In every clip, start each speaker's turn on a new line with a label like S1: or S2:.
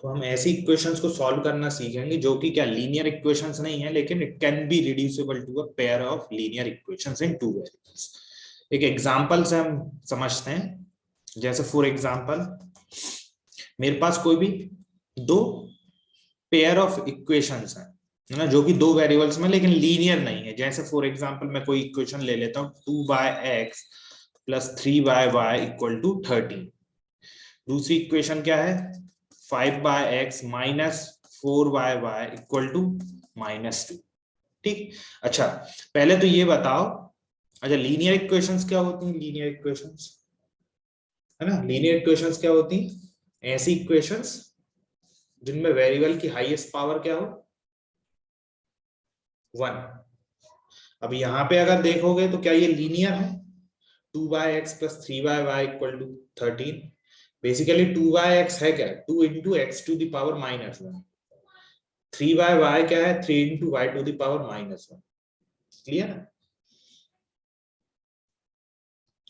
S1: तो हम ऐसी इक्वेशंस को सॉल्व करना सीखेंगे जो कि क्या लीनियर इक्वेशंस नहीं है, लेकिन it can be reducible to a pair of linear equations in two variables. एक एग्जांपल से हम समझते हैं। जैसे फॉर एग्जांपल मेरे पास कोई भी दो पेयर ऑफ इक्वेशंस है ना, जो कि दो वेरिएबल्स में लेकिन लीनियर नहीं है। जैसे फॉर एग्जांपल मैं कोई इक्वेशन ले लेता हूँ 2x plus 3y equal to 13। दूसरी इक्वेशन क्या है 5x minus 4y equal to -2। ठीक। अच्छा, पहले तो ये बताओ, अच्छा लीनियर इक्वेशंस क्या होती हैं? लीनियर इक्वेशंस है ना, लीनियर इक्वेशंस क्या होती हैं? ऐसी इक्वेशंस जिनमें वेरिएबल की हाईएस्ट पावर क्या हो 1। अब यहाँ पे अगर देखोगे तो क्या ये लीनियर है? 2x plus 3y equal to 13। Basically 2x है क्या 2 into x to the power -1। 3y क्या है 3 into y to the power -1। Clear है?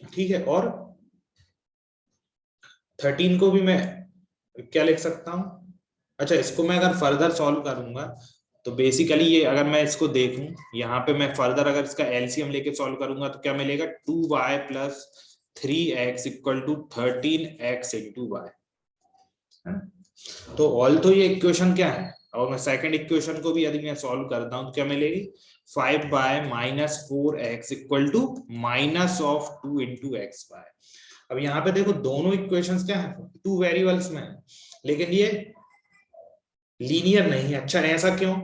S1: ठीक है। और 13 को भी मैं क्या लिख सकता हूं? अच्छा, इसको मैं अगर फर्दर सॉल्व करूंगा तो बेसिकली ये अगर मैं इसको देखूं यहाँ पे मैं फर्दर अगर इसका एलसीएम लेके सॉल्व करूंगा तो क्या मिलेगा 2y plus 3x equal to 13x into y. तो ऑल तो ये इक्वेशन क्या है, और मैं सेकंड इक्वेशन को भी यदि मैं सॉल्व करता हूं तो क्या मिलेगी 5y minus 4x equal to minus of 2 into x y. अब यहाँ पे देखो दोनों इक्वेशंस क्या है टू वेरिएबल्स में है, लेकिन ये लीनियर नहीं है। अच्छा, ऐसा क्यों?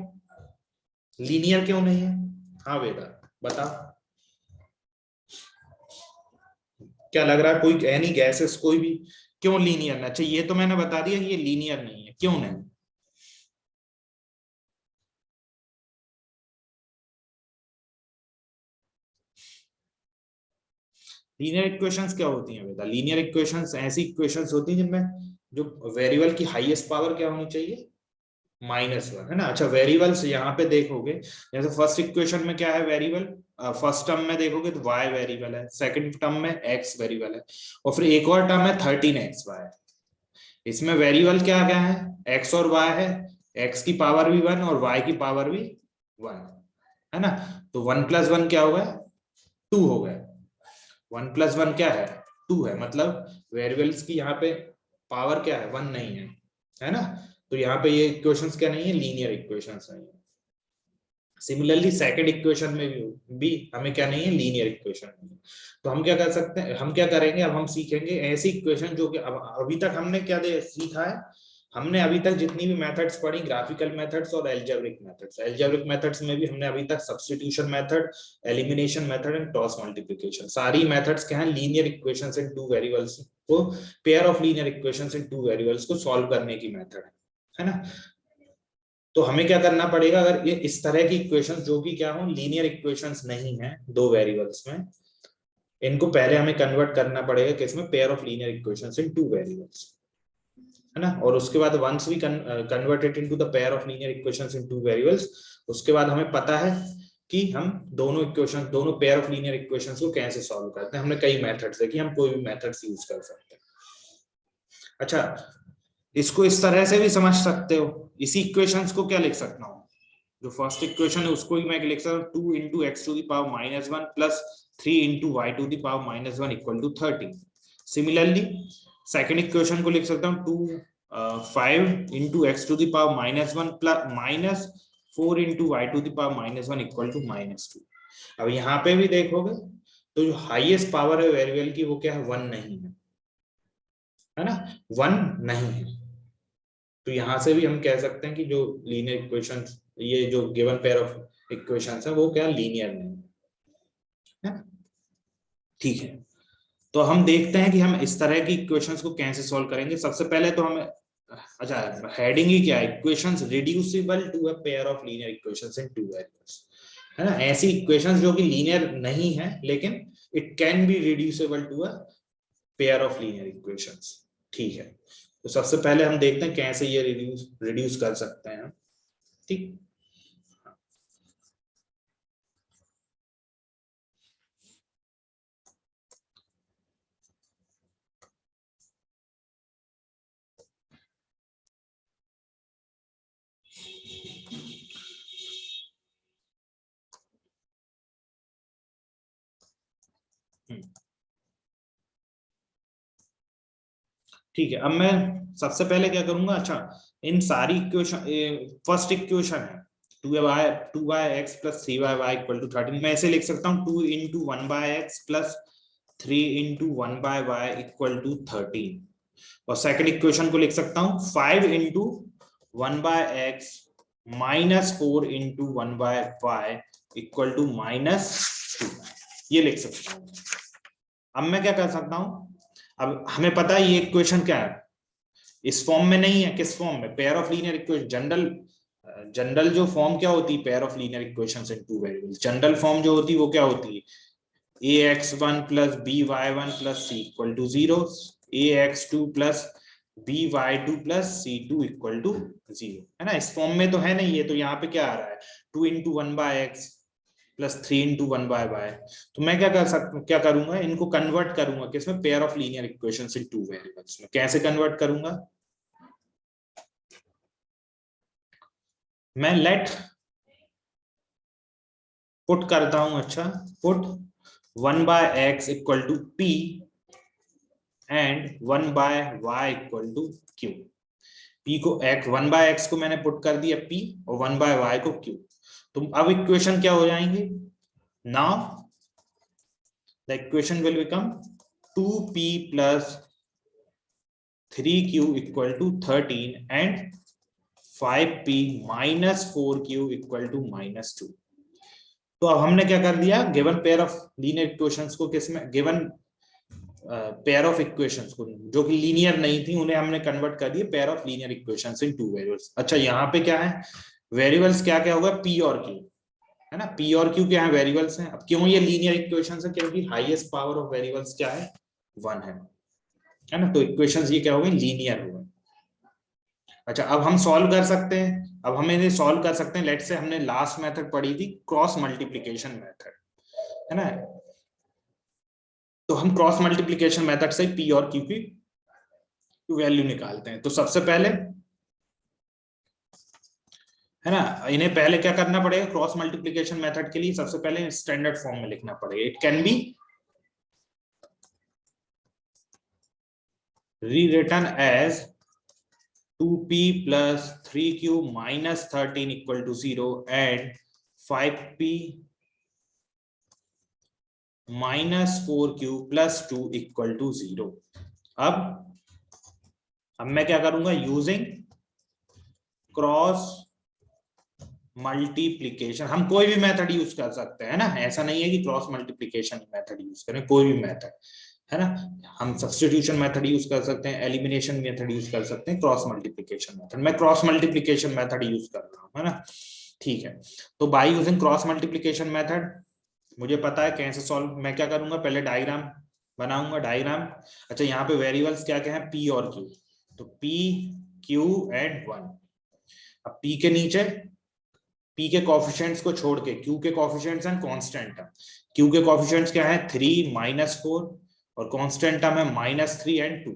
S1: लीनियर क्यों नहीं है? हाँ वेदा बता, क्या लग रहा है? कोई एनी गैसेस कोई भी क्यों लीनियर नहीं? अच्छा, ये तो मैंने बता दिया ये लीनियर नहीं है, क्यों नहीं? लीनियर इक्वेशंस क्या होती हैं बेटा? लीनियर इक्वेशंस ऐसी इक्वेशंस होती हैं जिनमें जो वेरिएबल की हाईएस्ट पावर क्या होनी चाहिए -1, है ना। अच्छा, वेरिएबल्स यहाँ पे देखोगे जैसे फर्स्ट इक्वेशन में क्या है वेरिएबल, फर्स्ट टर्म में देखोगे तो y वेरिएबल है, सेकंड टर्म में x वेरिएबल है, और फिर एक और टर्म है 13xy। इसमें वेरिएबल क्या क्या है x और y है, x की पावर भी 1 और y की पावर भी 1, है ना। तो 1 प्लस 1 क्या हो गया 2 हो गया। 1 प्लस 1 क्या है 2 है, मतलब वेरिएबल्स की यहाँ पे पावर क्या है 1 नहीं है ना। तो यहाँ पे ये इक्वेशंस क्या नहीं है लीनियर इक्वेशंस नहीं है। सिमिलरली सेकंड इक्वेशन में भी हमें क्या नहीं है लीनियर इक्वेशन नहीं है। तो हम क्या कर सकते हैं, हम क्या करेंगे अब हम सीखेंगे ऐसी इक्वेशन जो कि अब अभी तक हमने क्या सीखा है। हमने अभी तक जितनी भी मेथड्स पढ़ी ग्राफिकल मेथड्स और एल्जेब्रिक मेथड्स, एल्जेब्रिक मेथड्स में भी हमने अभी तक substitution method, elimination method and cross multiplication, सारी मेथड्स क्या है linear equations in two variables को, pair of linear equations in two variables को सॉल्व करने की मेथड है ना। तो हमें क्या करना पड़ेगा अगर ये इस तरह की इक्वेशंस जो कि क्या हो लीनियर इक्वेशंस नहीं है दो वेरिएबल्स में, इनको पहले हमें कन्वर्ट करना पड़ेगा किसमें pair of linear equations in two variables, है ना। और उसके बाद once we converted into the pair of linear equations in two variables, उसके बाद हमें पता है कि हम दोनों इक्वेशन दोनों पेयर ऑफ लीनियर इक्वेशंस को कैसे सॉल्व करते हैं। हमने कई मेथड्स देखी, हम कोई भी मेथड्स यूज कर सकते हैं। अच्छा, इसको इस तरह से भी समझ सकते हो, इसी इक्वेशंस को क्या लिख सकता हूँ, जो फर्स्ट इक्वेशन है उसको ही मैं लिख सकता हूँ 2 into x to the power -1 plus 3 into y to the power -1 equal to 13। Similarly second equation को लिख सकता हूँ 5 into x to the power -1 plus -4 into y to the power -1 equal to -2। अब यहाँ पे भी देखोगे तो जो हाईएस्ट पावर है वेरिएबल की वो क्या है 1 नहीं है ना, 1 नहीं है। तो यहां से भी हम कह सकते हैं कि जो लीनियर इक्वेशन, ये जो गिवन पेयर ऑफ इक्वेशंस है वो क्या लीनियर नहीं है ना। ठीक है, तो हम देखते हैं कि हम इस तरह की इक्वेशंस को कैसे सॉल्व करेंगे। सबसे पहले तो हमें, अच्छा हेडिंग ही क्या है, equations reducible to a pair of linear equations in two variables, है ना। ऐसी इक्वेशंस जो कि लीनियर नहीं है लेकिन it can be reducible to a pair of linear equations. ठीक है, तो सबसे पहले हम देखते हैं कैसे ये रिड्यूस रिड्यूस कर सकते हैं। ठीक, ठीक है, अब मैं सबसे पहले क्या करूंगा, अच्छा इन सारी इक्वेशन, फर्स्ट इक्वेशन है 2y(x + 3y) = 13, मैं ऐसे लिख सकता हूँ 2 × 1/x + 3 × 1/y = 13। और सेकंड इक्वेशन को लिख सकता हूँ 5 × 1/x - 4 × 1/y = -2, ये लिख सकता हूँ। अब मैं क्या कर सकता हूँ, अब हमें पता है ये इक्वेशन क्या है, इस फॉर्म में नहीं है, किस फॉर्म में, pair of linear equation. General जो फॉर्म क्या होती है pair of linear equations in two variables, general form जो होती है वो क्या होती है, ax1 + by1 + c = 0, ax2 + by2 + c2 = 0, है ना। इस फॉर्म में तो है नहीं, ये तो यहाँ पे क्या आ रहा है 2 × 1/x + 3 × 1/y। तो मैं क्या करूंगा, इनको कन्वर्ट करूंगा किसमें, pair of linear equations in two variables में। कैसे कन्वर्ट करूंगा, मैं लेट पुट करता हूं, अच्छा put 1/x = p and 1/y = q। p को x 1/x को मैंने पुट कर दिया p और 1/y को q। तो अब इक्वेशन क्या हो जाएंगे, now the equation will become 2p + 3q = 13 and 5p - 4q = -2। तो अब हमने क्या कर दिया, given pair of linear equations को किसमें, गिवन पेयर ऑफ इक्वेशंस को जो कि लीनियर नहीं थी उन्हें हमने कन्वर्ट कर दिया pair of linear equations in two variables. अच्छा यहाँ पे क्या है, वेरिएबल्स क्या क्या होगा, p और q, है ना। p और q क्या है, वेरिएबल्स हैं। अब क्यों ये लीनियर इक्वेशंस है, क्योंकि हाईएस्ट पावर ऑफ वेरिएबल्स क्या है, 1 है ना। तो इक्वेशंस ये क्या हो गई, लीनियर हो गई। अच्छा अब हम सॉल्व कर सकते हैं, अब हम इन्हें सॉल्व कर सकते हैं। लेट्स से हमने लास्ट मेथड पढ़ी थी क्रॉस मल्टीप्लिकेशन मेथड, है ना। तो हम क्रॉस मल्टीप्लिकेशन मेथड से p और q की वैल्यू निकालते हैं। तो सबसे पहले, है ना, इन्हें पहले क्या करना पड़ेगा, क्रॉस मल्टीप्लिकेशन मेथड के लिए सबसे पहले स्टैंडर्ड फॉर्म में लिखना पड़ेगा। It can be rewritten as 2p + 3q - 13 = 0 and 5p - 4q + 2 = 0। अब मैं क्या करूंगा, यूजिंग क्रॉस मल्टीप्लिकेशन, हम कोई भी मेथड यूज कर सकते हैं ना, ऐसा नहीं है कि क्रॉस मल्टीप्लिकेशन मेथड यूज करें, कोई भी मेथड, है ना। हम सब्स्टिट्यूशन मेथड यूज कर सकते हैं, एलिमिनेशन मेथड यूज कर सकते हैं, क्रॉस मल्टीप्लिकेशन मेथड। मैं क्रॉस मल्टीप्लिकेशन मेथड यूज कर रहा हूँ, है ना। ठीक है, तो by using cross multiplication method मुझे पता है कैसे सॉल्व, मैं क्या करूंगा, पहले डायग्राम बनाऊंगा, डायग्राम। अच्छा यहाँ पे वेरिएबल्स क्या क्या है, p और q, तो p q एंड 1। अब p के नीचे p के कोएफिशिएंट्स को छोड़ के q के coefficients and constant term. q के कोएफिशिएंट्स क्या है, 3 - 4 और कांस्टेंट टर्म है -3 एंड 2।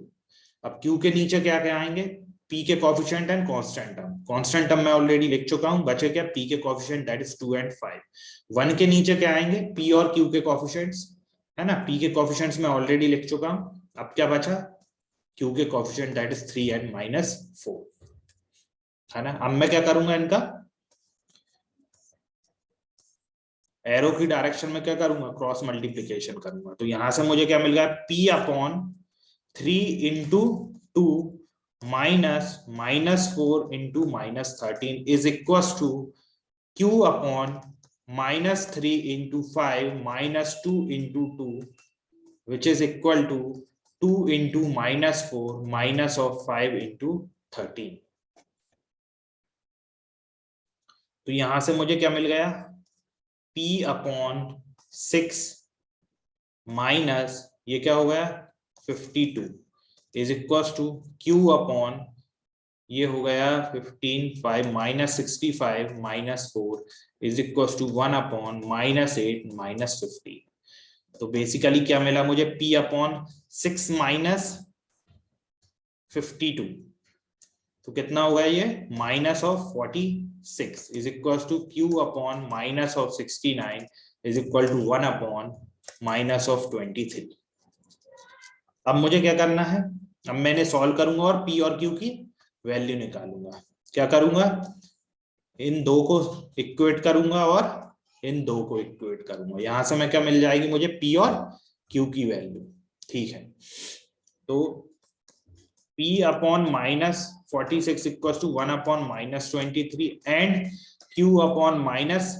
S1: अब q के नीचे क्या क्या आएंगे, p के coefficient and constant term. Constant term मैं ऑलरेडी लिख चुका हूं, बचे क्या, p के कोएफिशिएंट दैट इज 2 एंड 5। 1 के नीचे क्या आएंगे, p और q के कोएफिशिएंट्स, है ना। p के कोएफिशिएंट्स मैं ऑलरेडी लिख चुका हूं। अब क्या बचा, q के कोएफिशिएंट दैट इज 3 एंड -4, है ना। अब मैं क्या करूंगा, इनका एरो की डायरेक्शन में क्या करूंगा, क्रॉस मल्टीप्लिकेशन करूंगा। तो यहां से मुझे क्या मिल गया, p/3 × 2 - -4 × -13 is equal to q/-3 × 5 - 2 × 2 which is equal to 2 × -4 - 5 × 13। तो यहां से मुझे क्या मिल गया, p/6 माइनस ये क्या हो गया 52 इज इक्वल टू q/ ये हो गया 15 5 -65 -4 इज इक्वल टू 1/-8 -50। तो बेसिकली क्या मिला मुझे, p/6 - 52, तो कितना होगा ये -46 is equal to q/- -69 is equal to 1/-23। अब मुझे क्या करना है, अब मैंने सॉल्व करूंगा और पी और क्यू की वैल्यू निकालूंगा। क्या करूंगा, इन दो को इक्वेट करूंगा और इन दो को इक्वेट करूंगा। यहां से मैं क्या मिल जाएगी मुझे, पी और क्यू की वैल्यू। ठीक है, तो P upon minus 46 equals to 1 upon minus 23 and Q upon minus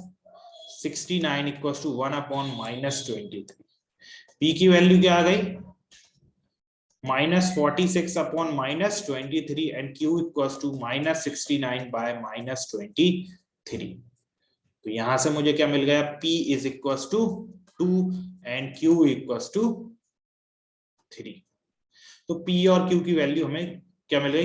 S1: 69 equals to 1 upon minus 23। P की वैल्यू क्या आ गई, minus 46 upon minus 23 and Q equals to minus 69 by minus 23। तो यहां से मुझे क्या मिल गया, P is equals to 2 and Q equals to 3। तो P और Q की वैल्यू हमें क्या मिल गई,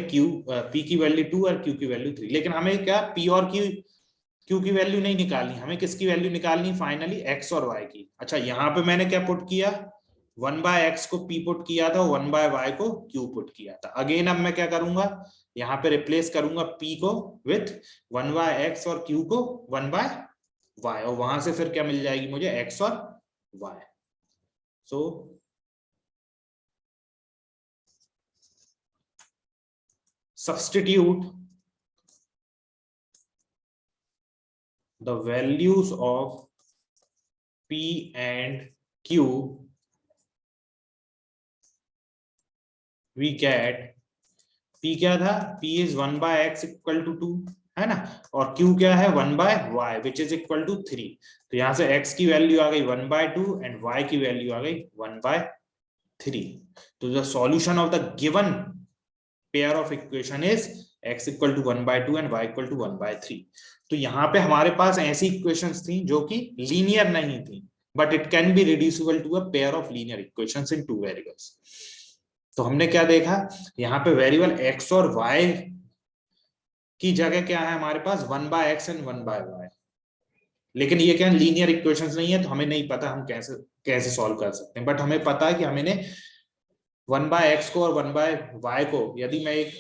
S1: P की वैल्यू 2 और Q की वैल्यू 3। लेकिन हमें क्या P और Q की वैल्यू नहीं निकालनी, हमें किसकी वैल्यू निकालनी, फाइनली X और Y की। अच्छा, यहाँ पे मैंने क्या पुट किया, 1/x को P पुट किया था, 1/y को Q पुट किया था। अगेन अब मैं क्या करूंगा, यहाँ पे रिप्लेस करूंगा P को विथ 1/x और Q को 1/y, और वहां से फिर क्या मिल जाएगी मुझे, X और Y। So substitute the values of P and Q, we get P क्या था, P is 1/x equal to 2 है ना, और Q क्या है 1/y which is equal to 3। तो यहां से X की वैल्यू आ गई 1/2 and Y की वैल्यू आ गई 1/3। तो the solution of the given pair of equation is X equal to 1/2 and Y equal to 1/3। तो यहाँ पे हमारे पास ऐसी इक्वेशंस थी जो कि लीनियर नहीं थी, but it can be reducible to a pair of linear equations in two variables. तो हमने क्या देखा, यहाँ पे वेरिएबल x और y की जगह क्या है हमारे पास, 1/x एंड 1/y। लेकिन ये क्या लीनियर इक्वेशंस नहीं है, तो हमें नहीं पता हम कैसे कैसे सॉल्व कर सकते हैं। बट हमें पता है कि हमें 1/x को और 1/y को यदि मैं एक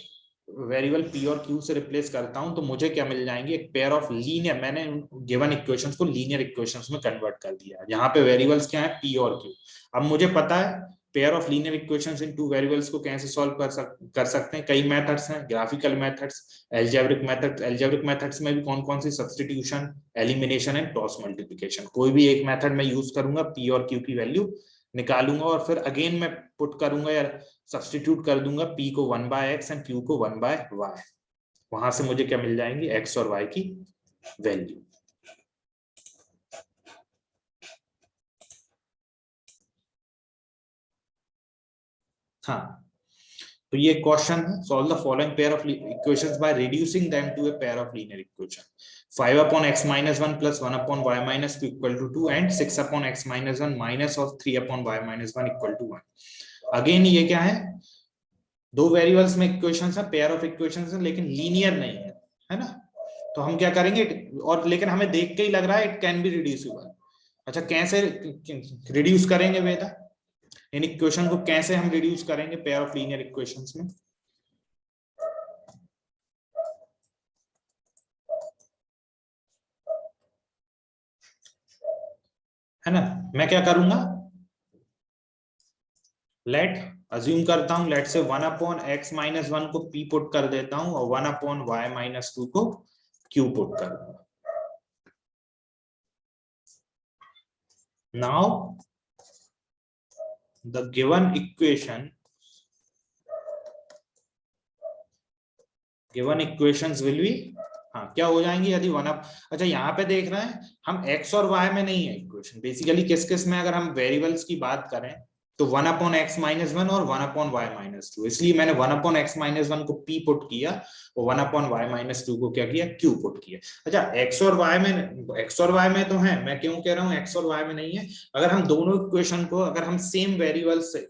S1: वेरिएबल p और q से रिप्लेस करता हूं तो मुझे क्या मिल जाएंगे, एक पेयर ऑफ लीनियर, मैंने गिवन इक्वेशंस को लीनियर इक्वेशंस में कन्वर्ट कर दिया। यहाँ पे वेरिएबल्स क्या है, p और q। अब मुझे पता है pair of linear equations in two variables को कैसे सॉल्व कर सकते हैं। कई मेथड्स हैं, graphical methods, algebraic methods. Algebraic methods में भी कौन कौन सी, substitution, elimination and cross multiplication. कोई भी एक मेथड में यूज करूंगा, p और q की वैल्यू निकालूंगा और फिर अगेन मैं पुट करूंगा या सब्स्टिट्यूट कर दूंगा P को 1/x एंड Q को 1/y। वहां से मुझे क्या मिल जाएंगी, X और Y की वैल्यू। हाँ, तो ये क्वेश्चन है, solve the following pair of equations by reducing them to a pair of linear equation. 5/x-1 plus 1/y-2 equal to 2 and 6/x-1 minus of 3/y-1 equal to 1। Again ये क्या है, दो variables में equations है, pair of equations है, लेकिन linear नहीं है ना। तो हम क्या करेंगे, और लेकिन हमें देख के ही लग रहा है इट कैन बी रिड्यूसिबल। अच्छा, कैसे रिड्यूस करेंगे बेटा, इन इक्वेशन को कैसे हम रिड्यूस करेंगे पेयर ऑफ लीनियर इक्वेशंस में। है ना, मैं क्या करूंगा, लेट अज्यूम करता हूं, लेट से 1/x-1 को p पुट कर देता हूं और 1/y-2 को q पुट कर दूंगा। Now the given equations will be, हाँ क्या हो जाएंगी यदि अच्छा यहाँ पे देख रहे हैं हम x और y में नहीं है इक्वेशन, बेसिकली किस किस में, अगर हम वेरिएबल्स की बात करें तो 1/x-1 और 1/y-2। इसलिए मैंने 1/x-1 को p पुट किया और 1/y-2 को क्या किया, q पुट किया। अच्छा, x और y में तो है, मैं क्यों कह रहा हूँ x और y में नहीं है, अगर हम दोनों इक्वेशन को अगर हम सेम वेरिएबल से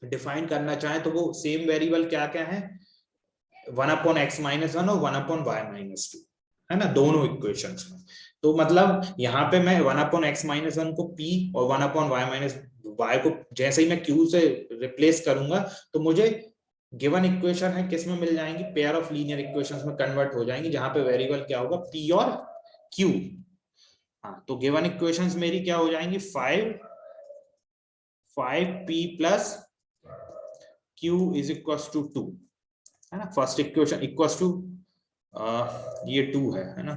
S1: डिफाइन करना चाहें तो वो सेम वेरिएबल क्या क्या है, 1/x-1 और 1/y-2 है ना, दोनों इक्वेशंस में। तो मतलब यहाँ पे मैं 1/x-1 को p और 1/y को जैसे ही मैं q से रिप्लेस करूंगा तो मुझे गिवन इक्वेशन है किस में मिल जाएंगी, पेयर ऑफ लीनियर इक्वेशंस में कन्वर्ट हो जाएंगी, जहां पे वेरिएबल क्या होगा, p और q। हाँ, तो गिवन इक्वेशंस मेरी क्या हो जाएंगी, 5p plus q is equal to 2, है ना। फर्स्ट इक्वेशन इक्वल टू ये 2 है ना,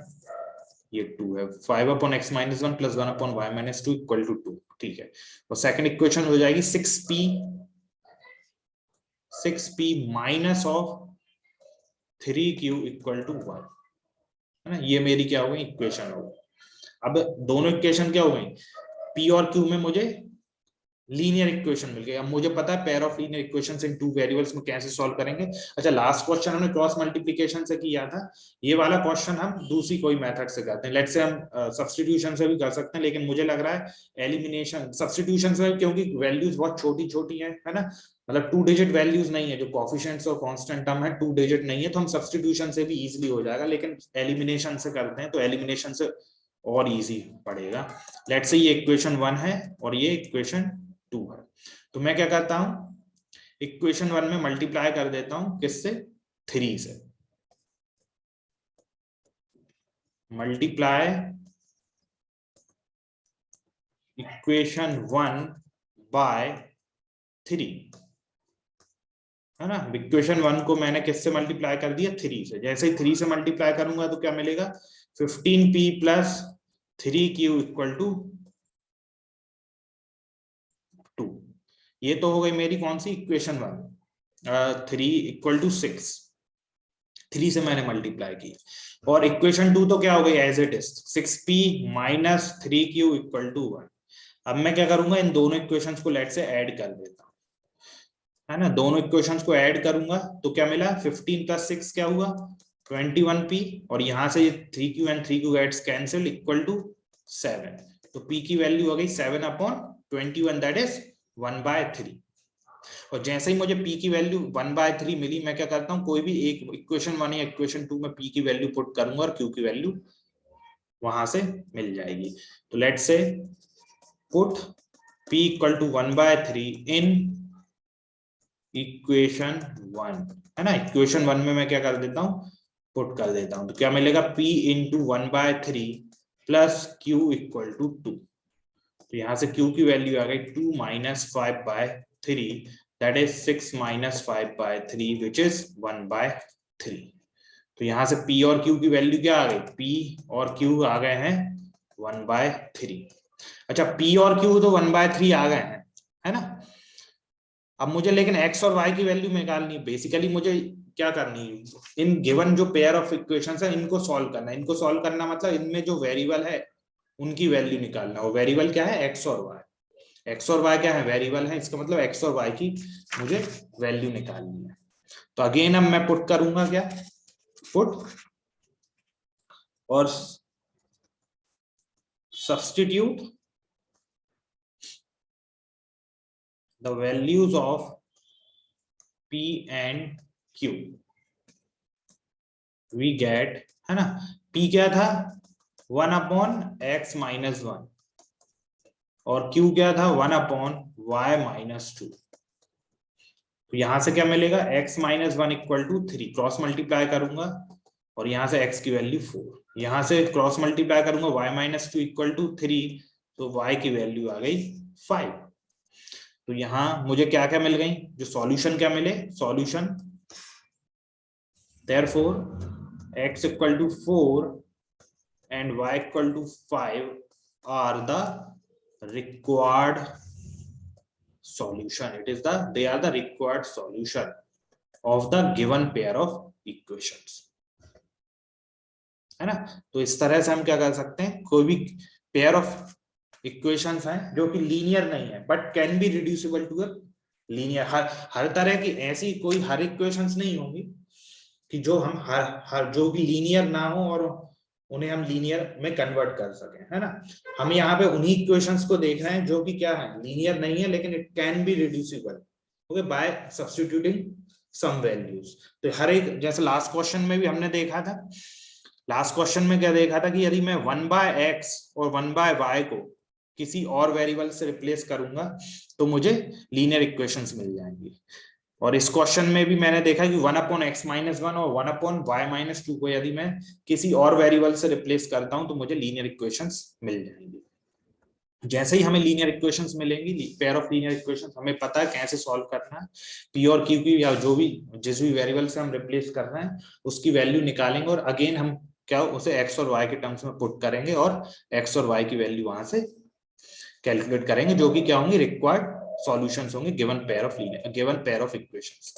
S1: ये 2 है 5/x - 1 + 1/y - 2 इक्वल टू 2, ठीक है। और सेकंड इक्वेशन हो जाएगी 6p minus of 3q equal to 1, है ना। ये मेरी क्या हो गई इक्वेशन हो गई। अब दोनों इक्वेशन क्या हो गई, p और q में मुझे लीनियर इक्वेशन मिल गई। अब मुझे पता है pair of linear equations in two variables में कैसे सॉल्व करेंगे। अच्छा, लास्ट क्वेश्चन हमने क्रॉस मल्टीप्लिकेशन से किया था, ये वाला क्वेश्चन हम दूसरी कोई मेथड से करते हैं। लेट्स से हम सब्स्टिट्यूशन से भी कर सकते हैं, लेकिन मुझे लग रहा है एलिमिनेशन सब्स्टिट्यूशन से, क्योंकि वैल्यूज बहुत छोटी छोटी है ना, मतलब 2 डिजिट वैल्यूज नहीं है, जो कोएफिशिएंट्स और कांस्टेंट टर्म है 2 डिजिट नहीं है, तो हम सब्स्टिट्यूशन से भी इजीली हो जाएगा। लेकिन एलिमिनेशन से करते हैं तो एलिमिनेशन से और इजी पड़ेगा। लेट्स से ये इक्वेशन 1 है और ये इक्वेशन 2 है, तो मैं क्या करता हूं, इक्वेशन 1 में मल्टीप्लाई कर देता हूं किससे, 3 से। मल्टीप्लाई इक्वेशन 1 बाय 3, है ना। इक्वेशन 1 को मैंने किससे मल्टीप्लाई कर दिया, 3 से। जैसे ही 3 से मल्टीप्लाई करूंगा तो क्या मिलेगा, 15p + 3q इक्वल टू 2। ये तो हो गई मेरी कौन सी इक्वेशन 1। 3 इक्वल टू 6, 3 से मैंने मल्टीप्लाई की। और इक्वेशन 2 तो क्या हो गई as it is, 6p minus 3q equal to 1। अब मैं क्या करूंगा, इन दोनों इक्वेशंस को लेट से ऐड कर देता हूं, है ना। दोनों इक्वेशंस को ऐड करूंगा तो क्या मिला, 15 + 6 क्या हुआ, 21p, और यहां से 3q and 3q gets cancel equal to 7। तो p की वैल्यू हो गई 7/21, दैट इज 1/3। और जैसे ही मुझे p की वैल्यू 1/3 मिली, मैं क्या करता हूं, कोई भी एक इक्वेशन 1 या इक्वेशन 2 में p की वैल्यू पुट करूंगा और q की वैल्यू वहां से मिल जाएगी। तो let's say put p equal to 1/3 in equation 1, है ना। इक्वेशन 1 में मैं क्या कर देता हूं, पुट कर देता हूं, तो क्या मिलेगा, p into 1/3 plus q equal to 2। तो यहां से q की वैल्यू आ गई 2 - 5/3, दैट इज 6 - 5/3 विच इज 1/3। तो यहां से p और q की वैल्यू क्या आ गई, p और q आ गए हैं 1/3। अच्छा, p और q तो 1/3 आ गए हैं, है ना। अब मुझे लेकिन x और y की वैल्यू निकालनी है। बेसिकली मुझे क्या करनी है, इन गिवन जो पेयर ऑफ इक्वेशंस है इनको सॉल्व करना है। इनको सॉल्व करना मतलब इनमें जो वेरिएबल है उनकी वैल्यू निकालना। और वेरिएबल क्या है, x और y। x और y क्या है, वेरिएबल है, इसका मतलब x और y की मुझे वैल्यू निकालनी है। तो अगेन अब मैं पुट करूंगा, क्या पुट और substitute the values of p and q, we get, है ना। p क्या था, 1/x - 1, और q क्या था, 1/y - 2। तो यहां से क्या मिलेगा, x - 1 equal to 3, cross multiply करूंगा और यहां से x की वैल्यू 4, यहां से क्रॉस मल्टीप्लाई करूंगा y - 2 इक्वल टू 3, तो y की वैल्यू आ गई 5। तो यहां मुझे क्या क्या मिल गई, जो सॉल्यूशन क्या मिले, solution therefore x equal to 4 and y equal to 5 are the required solution. They are the required solution of the given pair of equations, है ना। तो इस तरह से हम क्या कर सकते हैं, कोई भी पेयर ऑफ इक्वेशंस हैं जो कि लीनियर नहीं है but can be reducible to a linear. हर तरह की ऐसी कोई हर इक्वेशंस नहीं होंगी कि जो हम हर जो भी लीनियर ना हो और उन्हें हम लीनियर में कन्वर्ट कर सकें, है ना। हम यहाँ पे उन्हीं इक्वेशंस को देख रहे हैं जो कि क्या है, लीनियर नहीं है लेकिन it can be reducible, okay, by substituting some values. तो हर एक, जैसे लास्ट क्वेश्चन में भी हमने देखा था, लास्ट क्वेश्चन में क्या देखा था कि यदि मैं 1/x और 1/y को किसी और वेरिएबल से रिप्लेस करूंगा तो मुझे लीनियर इक्वेशंस मिल जाएंगी। और इस क्वेश्चन में भी मैंने देखा कि 1/x - 1 और 1/y - 2 को यदि मैं किसी और वेरिएबल से रिप्लेस करता हूं तो मुझे लीनियर इक्वेशंस मिल जाएंगी। जैसे ही हमें लीनियर इक्वेशंस मिलेंगी, पेयर ऑफ लीनियर इक्वेशंस, हमें पता है कैसे सॉल्व करना है। पी और क्यू की या जो भी जिस भी वेरिएबल से हम रिप्लेस कर रहे हैं उसकी वैल्यू निकालेंगे और अगेन हम क्या उसे एक्स और वाई के टर्म्स में पुट करेंगे और एक्स और वाई की वैल्यू वहां से कैलकुलेट करेंगे, जो कि क्या होंगे, रिक्वायर्ड सॉल्यूशंस होंगे गिवन पेयर ऑफ इक्वेशंस।